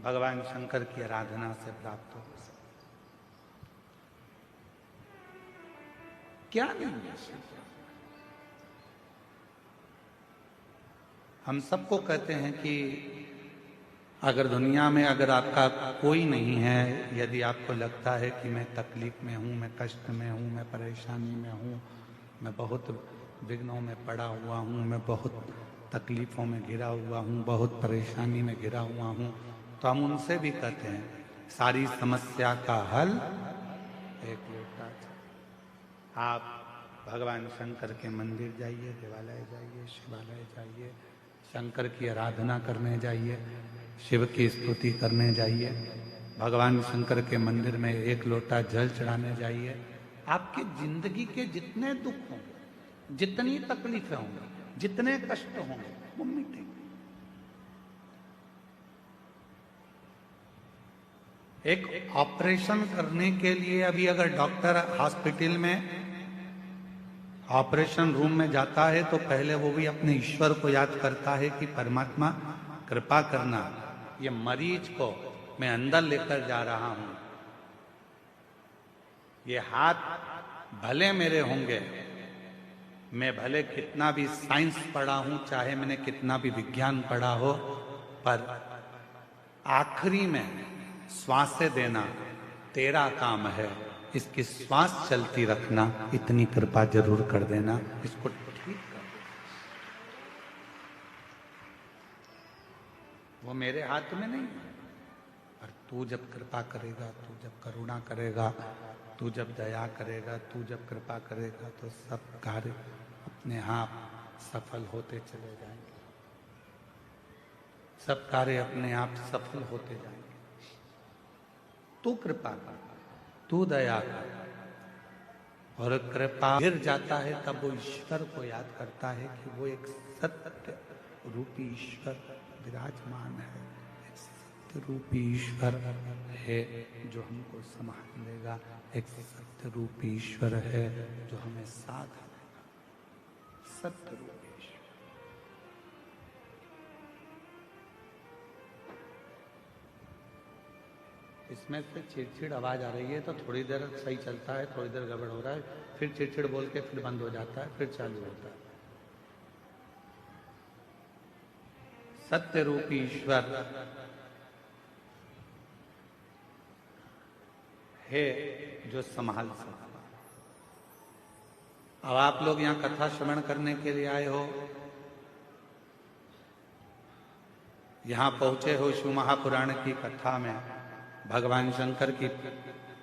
भगवान शंकर की आराधना से प्राप्त हो। क्या नहीं है? हम सबको कहते हैं कि अगर दुनिया में अगर आपका कोई नहीं है, यदि आपको लगता है कि मैं तकलीफ में हूँ, मैं कष्ट में हूँ, मैं परेशानी में हूँ, मैं बहुत विघ्नों में पड़ा हुआ हूँ, मैं बहुत तकलीफ़ों में घिरा हुआ हूँ, बहुत परेशानी में घिरा हुआ हूँ, तो हम उनसे भी कहते हैं सारी समस्या का हल एक लोटा चाय। आप भगवान शंकर के मंदिर जाइए, देवालय जाइए, शिवालय जाइए, शंकर की आराधना करने जाइए, शिव की स्तुति करने जाइए, भगवान शंकर के मंदिर में एक लोटा जल चढ़ाने जाइए। आपकी जिंदगी के जितने दुख होंगे, जितनी तकलीफें होंगी, जितने कष्ट होंगे, वो मिटेंगे। एक ऑपरेशन करने के लिए अभी अगर डॉक्टर हॉस्पिटल में ऑपरेशन रूम में जाता है तो पहले वो भी अपने ईश्वर को याद करता है कि परमात्मा कृपा करना, ये मरीज को मैं अंदर लेकर जा रहा हूं, ये हाथ भले मेरे होंगे, मैं भले कितना भी साइंस पढ़ा हूं, चाहे मैंने कितना भी विज्ञान पढ़ा हो, पर आखिरी में श्वासें देना तेरा काम है, इसकी श्वास चलती रखना, इतनी कृपा जरूर कर देना, इसको ठीक कर देना। वो मेरे हाथ में नहीं है, पर तू जब कृपा करेगा, तू जब करुणा करेगा, तू जब दया करेगा, तू जब कृपा करेगा, तो सब कार्य अपने आप सफल होते चले जाएंगे, सब कार्य अपने आप सफल होते जाएंगे। तू कृपा कर, तू दया कर, और कृपा गिर जाता है तब वो ईश्वर को याद करता है कि वो एक सत्य रूपी ईश्वर विराजमान है, एक सत्य रूपी ईश्वर है जो हमको संभाल लेगा, एक सत्य रूपी ईश्वर है जो हमें साथ देगा, सत्य रूपी ईश्वर। इसमें से चिड़चिड़ आवाज आ रही है तो थोड़ी देर सही चलता है, थोड़ी देर गड़बड़ हो रहा है, फिर चिड़चिड़ बोल के फिर बंद हो जाता है, फिर चालू होता है। सत्य रूपी ईश्वर है जो संभाल सकता। अब आप लोग यहाँ कथा श्रवण करने के लिए आए हो, यहाँ पहुंचे हो शिव महापुराण की कथा में, भगवान शंकर की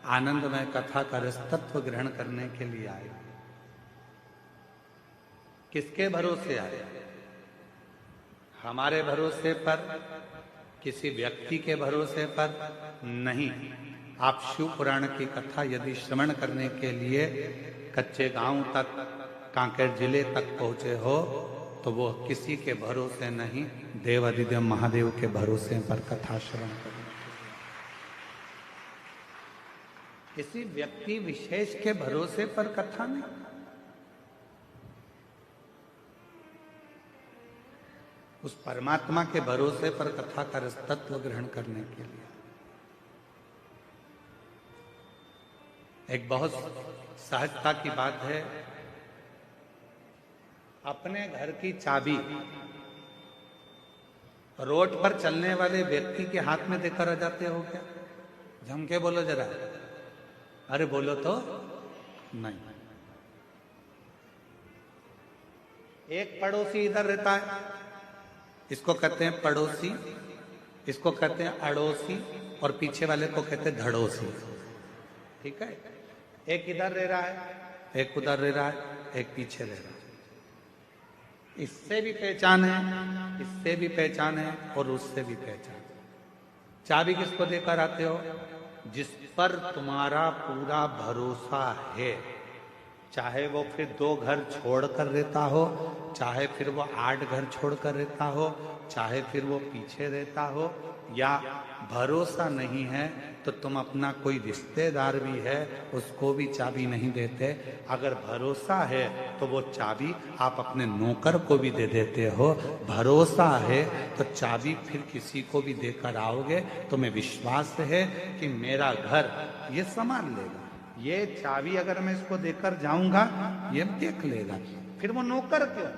आनंदमय कथा का रसतत्व ग्रहण करने के लिए आए। किसके भरोसे आए? हमारे भरोसे पर, किसी व्यक्ति के भरोसे पर नहीं। आप शिव पुराण की कथा यदि श्रवण करने के लिए कच्चे गांव तक, कांकेर जिले तक पहुंचे हो, तो वो किसी के भरोसे नहीं, देवादिदेव महादेव के भरोसे पर कथा श्रवण करें। किसी व्यक्ति विशेष के भरोसे पर कथा नहीं, उस परमात्मा के भरोसे पर कथा का रसतत्व ग्रहण करने के लिए। एक बहुत सहजता की बात है, अपने घर की चाबी रोड पर चलने वाले व्यक्ति के हाथ में देकर आ जाते हो क्या? जम के बोलो जरा, अरे बोलो तो नहीं। एक पड़ोसी इधर रहता है, इसको कहते हैं पड़ोसी, इसको कहते हैं अड़ोसी, और पीछे वाले को कहते हैं धड़ोसी। ठीक है, एक इधर रह रहा है, एक उधर रह रहा है, एक पीछे रह रहा है। इससे भी पहचान है, इससे भी पहचान है, और उससे भी पहचान। चाबी किसको देकर आते हो? जिस पर तुम्हारा पूरा भरोसा है, चाहे वो फिर 2 घर छोड़कर रहता हो, चाहे फिर वो 8 घर छोड़कर रहता हो, चाहे फिर वो पीछे रहता हो, या भरोसा नहीं है तो तुम अपना कोई रिश्तेदार भी है उसको भी चाबी नहीं देते। अगर भरोसा है तो वो चाबी आप अपने नौकर को भी दे देते हो। भरोसा है तो चाबी फिर किसी को भी देकर आओगे, तुम्हें विश्वास है कि मेरा घर ये संभाल लेगा। ये चाबी अगर मैं इसको देकर जाऊंगा ये देख लेगा। फिर वो नौकर क्यों?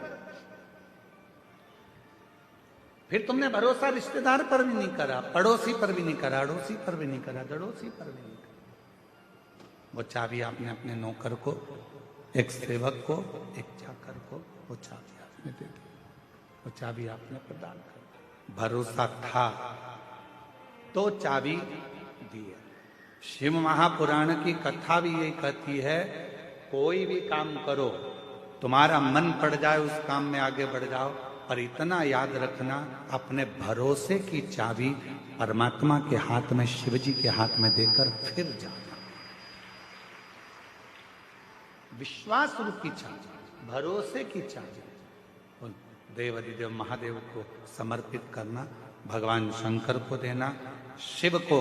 फिर तुमने भरोसा रिश्तेदार पर भी नहीं करा, पड़ोसी पर भी नहीं करा, अड़ोसी पर भी नहीं करा, दड़ोसी पर भी नहीं करा। वो चाबी आपने अपने नौकर को, एक सेवक को, एक चाकर को वो चाबी आपने दे दी, वो चाबी आपने प्रदान कर दी। भरोसा था तो चाबी दी है। शिव महापुराण की कथा भी यही कहती है, कोई भी काम करो, तुम्हारा मन पड़ जाए उस काम में आगे बढ़ जाओ, पर इतना याद रखना अपने भरोसे की चाबी परमात्मा के हाथ में, शिव जी के हाथ में देकर फिर जाना। विश्वास रूप की चाबी, भरोसे की चाबी देवाधिदेव महादेव को समर्पित करना, भगवान शंकर को देना। शिव को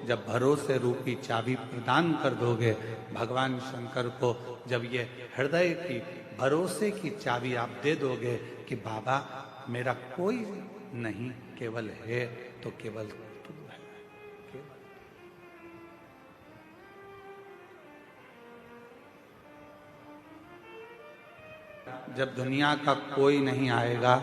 जब भरोसे रूपी चाबी प्रदान कर दोगे, भगवान शंकर को जब ये हृदय की भरोसे की चाबी आप दे दोगे कि बाबा मेरा कोई नहीं केवल है तो केवल तू है। जब दुनिया का कोई नहीं आएगा,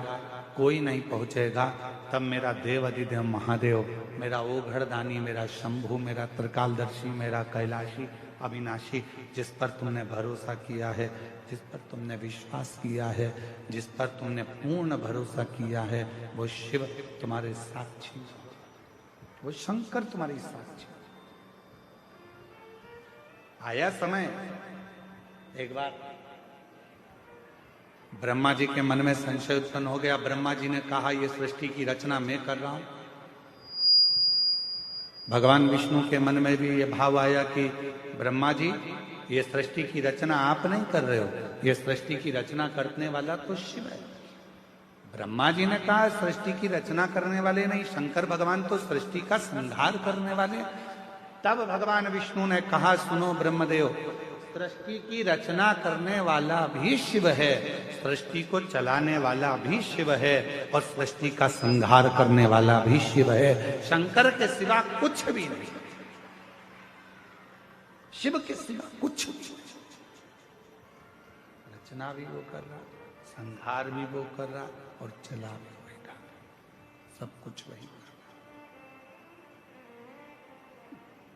कोई नहीं पहुंचेगा, तब मेरा देव अधिदेव महादेव, मेरा ओघड़दानी, मेरा शंभु, मेरा त्रिकालदर्शी, मेरा कैलाशी अविनाशी, जिस पर तुमने भरोसा किया है, जिस पर तुमने विश्वास किया है, जिस पर तुमने पूर्ण भरोसा किया है, वो शिव तुम्हारे साक्षी, वो शंकर तुम्हारी साक्षी। आया समय, एक बार ब्रह्मा जी के मन में संशय उत्पन्न हो गया। ब्रह्मा जी ने कहा ये सृष्टि की रचना मैं कर रहा हूं। भगवान विष्णु के मन में भी ये भाव आया कि ब्रह्मा जी ये सृष्टि की रचना आप नहीं कर रहे हो, ये सृष्टि की रचना करने वाला तो शिव है। ब्रह्मा जी ने कहा सृष्टि की रचना करने वाले नहीं, शंकर भगवान तो सृष्टि का संहार करने वाले। तब भगवान विष्णु ने कहा सुनो ब्रह्मदेव, सृष्टि की रचना करने वाला भी शिव है, सृष्टि को चलाने वाला भी शिव है, और सृष्टि का संहार करने वाला भी शिव है। शंकर के सिवा कुछ भी नहीं, शिव के सिवा कुछ भी। रचना भी वो कर रहा, संहार भी वो कर रहा, और चला भी वही रहा, सब कुछ वही कर रहा,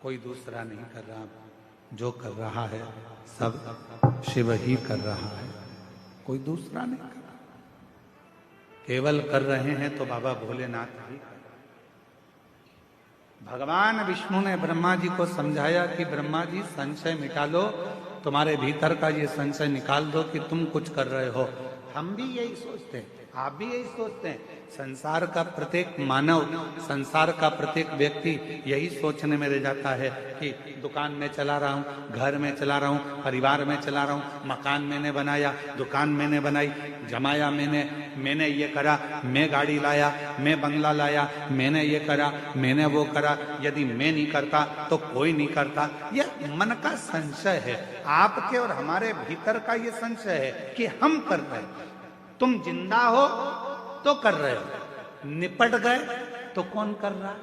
कोई दूसरा नहीं कर रहा। जो कर रहा है सब शिव ही कर रहा है, कोई दूसरा नहीं कर रहा। केवल कर रहे हैं तो बाबा भोलेनाथ ही। भगवान विष्णु ने ब्रह्मा जी को समझाया कि ब्रह्मा जी संशय मिटा लो, तुम्हारे भीतर का ये संशय निकाल दो कि तुम कुछ कर रहे हो। हम भी यही सोचते हैं, आप भी यही सोचते हैं। संसार का प्रत्येक मानव, संसार का प्रत्येक व्यक्ति यही सोचने में रह जाता है कि दुकान में चला रहा हूँ, घर में चला रहा हूँ, परिवार में चला रहा हूँ, मकान मैंने बनाया, दुकान मैंने बनाई, जमाया मैंने ये करा, मैं गाड़ी लाया, मैं बंगला लाया, मैंने ये करा, मैंने वो करा। यदि मैं नहीं करता तो कोई नहीं करता। यह मन का संशय है, आपके और हमारे भीतर का ये संशय है कि हम कर रहे हैं। तुम जिंदा हो तो कर रहे हो, निपट गए तो कौन कर रहा?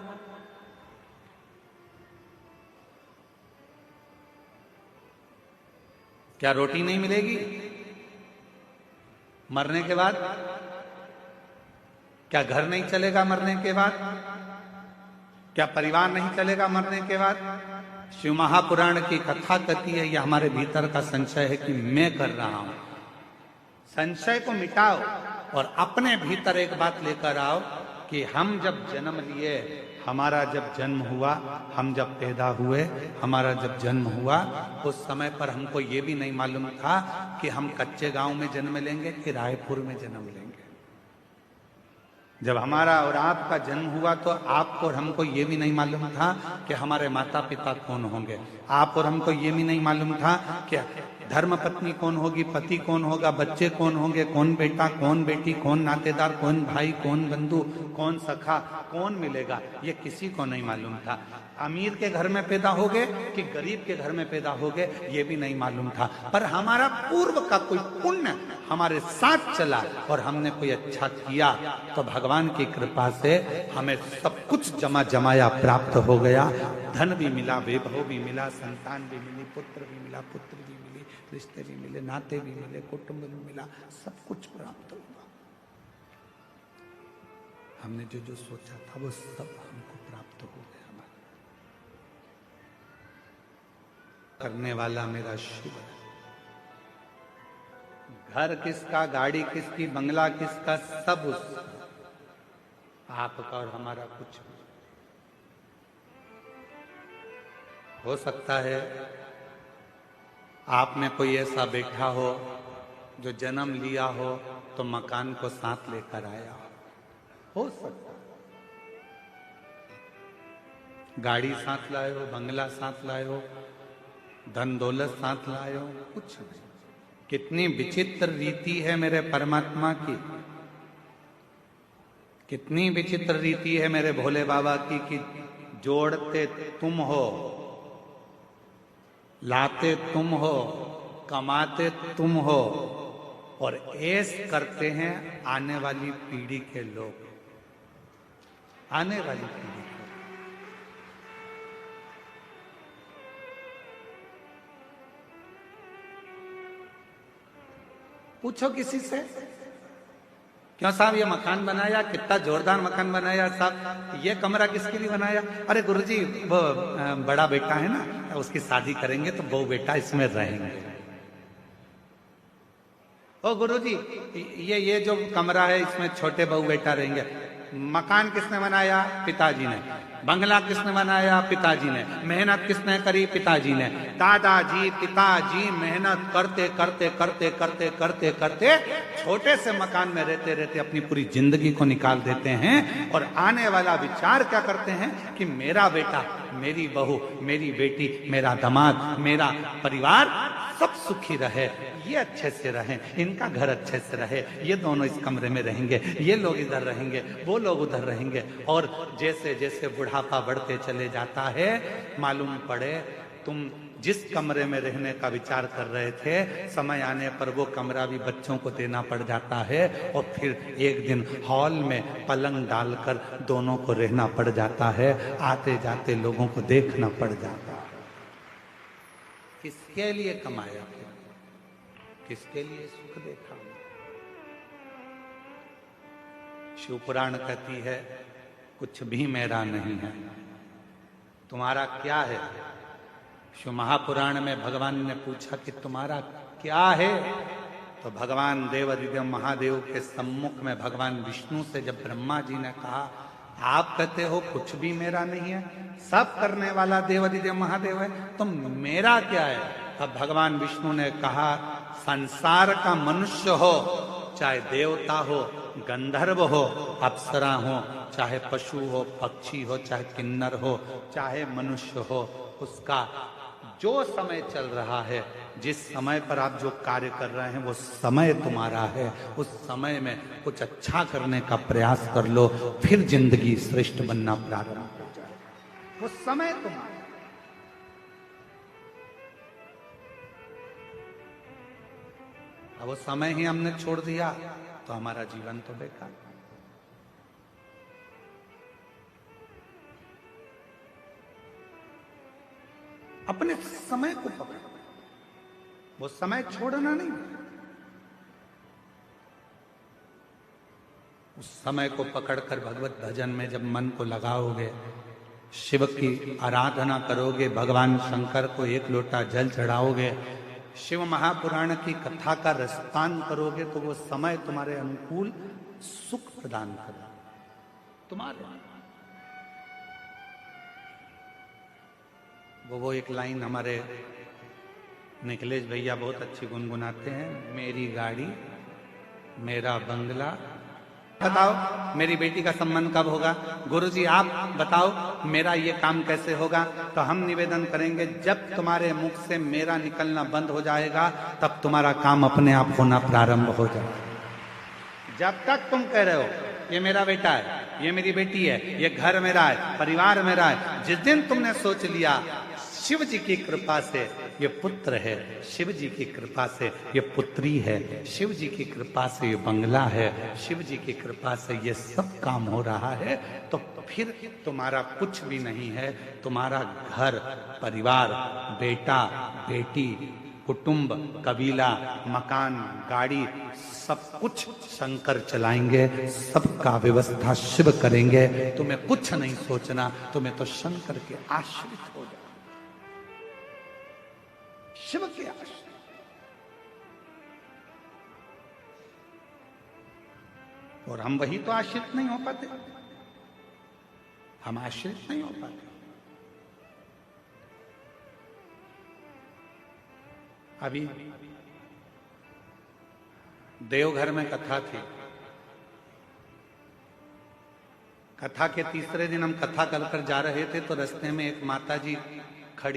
क्या रोटी नहीं मिलेगी मरने के बाद? क्या घर नहीं चलेगा मरने के बाद? क्या परिवार नहीं चलेगा मरने के बाद? शिव महापुराण की कथा कहती है यह हमारे भीतर का संशय है कि मैं कर रहा हूं। संशय को मिटाओ और अपने भीतर एक बात लेकर आओ कि हम जब जन्म लिए, हमारा जब जन्म हुआ, हम जब पैदा हुए, हमारा जब जन्म हुआ, उस समय पर हमको ये भी नहीं मालूम था कि हम कच्चे गांव में जन्म लेंगे कि रायपुर में जन्म लेंगे। जब हमारा और आपका जन्म हुआ तो आपको और हमको ये भी नहीं मालूम था कि हमारे माता पिता कौन होंगे। आप और हमको ये भी नहीं मालूम था कि धर्म पत्नी कौन होगी, पति कौन होगा, बच्चे कौन होंगे, कौन बेटा कौन बेटी, कौन नातेदार, कौन भाई, कौन बंधु, कौन सखा, कौन मिलेगा, ये किसी को नहीं मालूम था। अमीर के घर में पैदा हो गए कि गरीब के घर में पैदा हो गए, ये भी नहीं मालूम था। पर हमारा पूर्व का कोई पुण्य हमारे साथ चला और हमने कोई अच्छा किया, तो भगवान की कृपा से हमें सब कुछ जमाया प्राप्त हो गया। धन भी मिला, वैभव भी मिला, संतान भी मिली, पुत्र भी मिला, पुत्र भी मिली, रिश्ते भी मिले, नाते भी मिले, कुटुंब भी मिला, सब कुछ प्राप्त हुआ। हमने जो जो सोचा था वो सब हमको प्राप्त हो गया। करने वाला मेरा शिव है। घर किसका, गाड़ी किसकी, बंगला किसका, सब उसका, आपका और हमारा कुछ नहीं। हो सकता है आप में कोई ऐसा बैठा हो जो जन्म लिया हो तो मकान को साथ लेकर आया हो सकता है। गाड़ी साथ लाए हो, बंगला साथ लाए हो, धन दौलत साथ लाए हो, कुछ नहीं। कितनी विचित्र रीति है मेरे परमात्मा की, कितनी विचित्र रीति है मेरे भोले बाबा की कि जोड़ते तुम हो, लाते तुम हो, कमाते तुम हो और ऐश करते हैं आने वाली पीढ़ी के लोग, आने वाली पीढ़ी। पूछो किसी से, क्यों साहब ये मकान बनाया, कितना जोरदार मकान बनाया साहब, ये कमरा किसके लिए बनाया? अरे गुरुजी वो बड़ा बेटा है ना, उसकी शादी करेंगे तो बहू बेटा इसमें रहेंगे। ओ गुरुजी ये जो कमरा है इसमें छोटे बहू बेटा रहेंगे। मकान किसने बनाया? पिताजी ने। बंगला किसने बनाया? पिताजी ने। मेहनत किसने करी? पिताजी ने। दादाजी पिताजी मेहनत करते करते करते करते करते करते छोटे से मकान में रहते रहते अपनी पूरी जिंदगी को निकाल देते हैं और आने वाला विचार क्या करते हैं कि मेरा बेटा, मेरी बहू, मेरी बेटी, मेरा दामाद, मेरा परिवार सब सुखी रहे, ये अच्छे से रहे, इनका घर अच्छे से रहे, ये दोनों इस कमरे में रहेंगे, ये लोग इधर रहेंगे, वो लोग उधर रहेंगे। और जैसे जैसे बुढ़ापा बढ़ते चले जाता है, मालूम पड़े तुम जिस कमरे में रहने का विचार कर रहे थे, समय आने पर वो कमरा भी बच्चों को देना पड़ जाता है और फिर एक दिन हॉल में पलंग डालकर दोनों को रहना पड़ जाता है, आते जाते लोगों को देखना पड़ जाता है। किसके लिए कमाया, किसके लिए सुख देखा? शिव पुराण कहती है कुछ भी मेरा नहीं है, तुम्हारा क्या है? शिव महापुराण में भगवान ने पूछा कि तुम्हारा क्या है? तो भगवान देवादिदेव महादेव के सम्मुख में भगवान विष्णु से जब ब्रह्मा जी ने कहा आप कहते हो कुछ भी मेरा नहीं है, सब करने वाला देवादिदेव महादेव है, तो मेरा क्या है? अब भगवान विष्णु ने कहा संसार का मनुष्य हो, चाहे देवता हो, गंधर्व हो, अप्सरा हो, चाहे पशु हो, पक्षी हो, चाहे किन्नर हो, चाहे मनुष्य हो, उसका जो समय चल रहा है, जिस समय पर आप जो कार्य कर रहे हैं वो समय तुम्हारा है। उस समय में कुछ अच्छा करने का प्रयास कर लो, फिर जिंदगी श्रेष्ठ बनना प्रारंभ हो जाए। वो समय तुम्हारा। अब वो समय ही हमने छोड़ दिया तो हमारा जीवन तो बेकार। अपने समय को पकड़ो, वो समय छोड़ना नहीं। उस समय को पकड़कर भगवत भजन में जब मन को लगाओगे, शिव की आराधना करोगे, भगवान शंकर को एक लोटा जल चढ़ाओगे, शिव महापुराण की कथा का रसपान करोगे, तो वो समय तुम्हारे अनुकूल सुख प्रदान करेगा तुम्हारे। वो एक लाइन हमारे निखिलेश भैया बहुत अच्छी गुनगुनाते हैं, मेरी गाड़ी, मेरा बंगला, बताओ मेरी बेटी का संबंध कब होगा, गुरुजी आप बताओ मेरा ये काम कैसे होगा। तो हम निवेदन करेंगे जब तुम्हारे मुख से मेरा निकलना बंद हो जाएगा तब तुम्हारा काम अपने आप होना प्रारंभ हो जाएगा। जब तक तुम कह रहे हो ये मेरा बेटा है, ये मेरी बेटी है, ये घर मेरा है, परिवार मेरा है, जिस दिन तुमने सोच लिया शिव जी की कृपा से ये पुत्र है, शिव जी की कृपा से ये पुत्री है, शिव जी की कृपा से ये बंगला है, शिव जी की कृपा से ये सब काम हो रहा है, तो फिर तुम्हारा कुछ भी नहीं है। तुम्हारा घर परिवार, बेटा बेटी, कुटुंब, कबीला, मकान, गाड़ी, सब कुछ शंकर चलाएंगे, सबका व्यवस्था शिव करेंगे। तुम्हें कुछ नहीं सोचना, तुम्हें तो शंकर के आश्रित हो जाना, शिव के आश्रित। और हम वही तो आश्रित नहीं हो पाते, हम आश्रित नहीं हो पाते। अभी देवघर में कथा थी, कथा के तीसरे दिन हम कथा कर जा रहे थे तो रास्ते में एक माता जी खड़ी